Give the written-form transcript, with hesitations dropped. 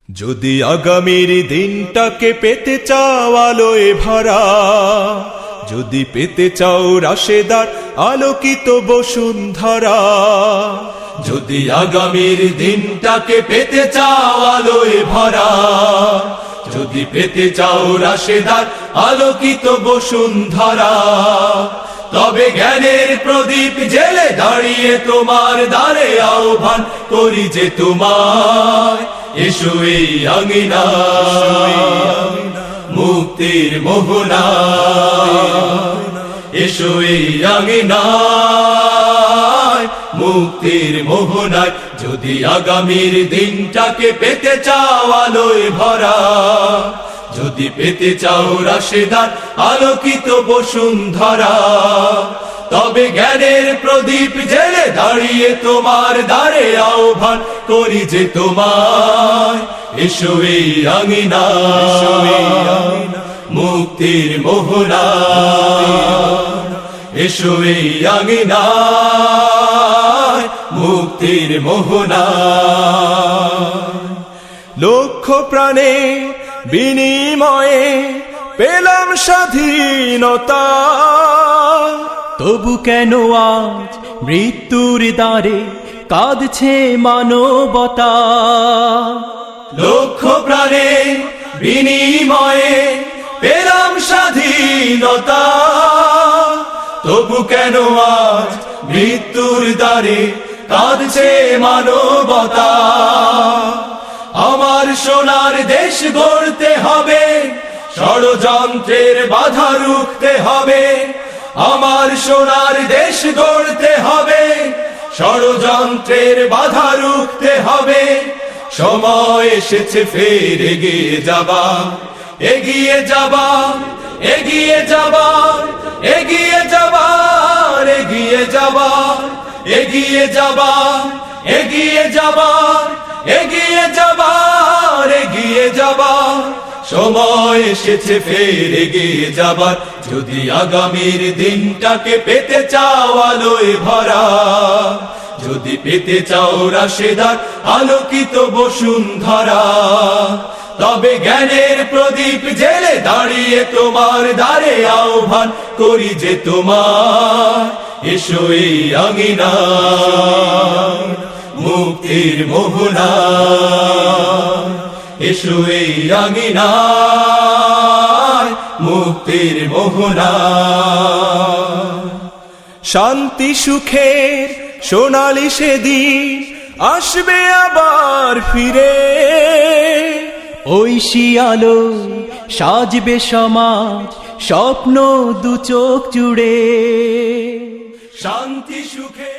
যদি আগামীর দিনটাকে পেতে চাও আলোয় ভরা, যদি পেতে চাও রাশেদার আলোকিত বসুন্ধরা, যদি আগামীর দিনটাকে পেতে চাও আলোয় ভরা, যদি পেতে চাও রাশেদার আলোকিত বসুন্ধরা, তবে জ্ঞানের প্রদীপ জেলে দাঁড়িয়ে তোমার দ্বারে আহ্বান করি যে তোমায়, এসো এই আঙিনায় মুক্তির মোহনায়, এসো এই আঙিনায় মুক্তির মোহনায়। যদি আগামীর দিনটাকে পেতে চাও আলোয় ভরা, যদি পেতে চাও রাশেদার আলোকিত বসুন্ধরা, তবে জ্ঞানের প্রদীপ জেলে দাঁড়িয়ে তোমার দ্বারে আহ্বান করি যে তোমায়, এসো এই আঙিনায় মুক্তির মোহনায়, এসো এই আঙিনায় মুক্তির মোহনায়। লক্ষ প্রাণে বিনিময়ে পেলাম স্বাধীনতা, তবু কেন আজ মৃত্যুর দ্বারে কাঁদছে মানবতা? লক্ষ প্রাণে বিনিময়ে পেলাম স্বাধীনতা, তবু কেন আজ মৃত্যুর দ্বারে কাঁদছে মানবতা? আমার সোনার দেশ গড়তে হবে, ষড়যন্ত্রের বাধা রুখতে হবে। আমার সোনার দেশ গড়তে হবে, ষড়যন্ত্রের বাধা রুখতে হবে। সময় এসেছে ফের এগিয়ে যাবার, এগিয়ে যাবার, এগিয়ে যাবার, এগিয়ে যাবার, এগিয়ে যাবার, এগিয়ে যাবার, এগিয়ে যাবার, এগিয়ে যাবার, এগিয়ে যাবার। সময় এসেছে ফের এগিয়ে যাবার। যদি আগামীর দিনটাকে পেতে চাও আলোয় ভরা, যদি পেতে চাও রাশেদার আলোকিত বসুন্ধরা, তবে জ্ঞানের প্রদীপ জেলে দাঁড়িয়ে তোমার দ্বারে আহ্বান করি যে তোমার, এসো এই আঙিনায় মুক্তির মোহনায়, এসো এই আঙিনায় মুক্তির মোহনায়। শান্তি সুখের সোনালি সেদিন আসবে আবার ফিরে, ঐশী আলো সাজবে সমাজ স্বপ্ন দু চোখ জুড়ে। শান্তি সুখে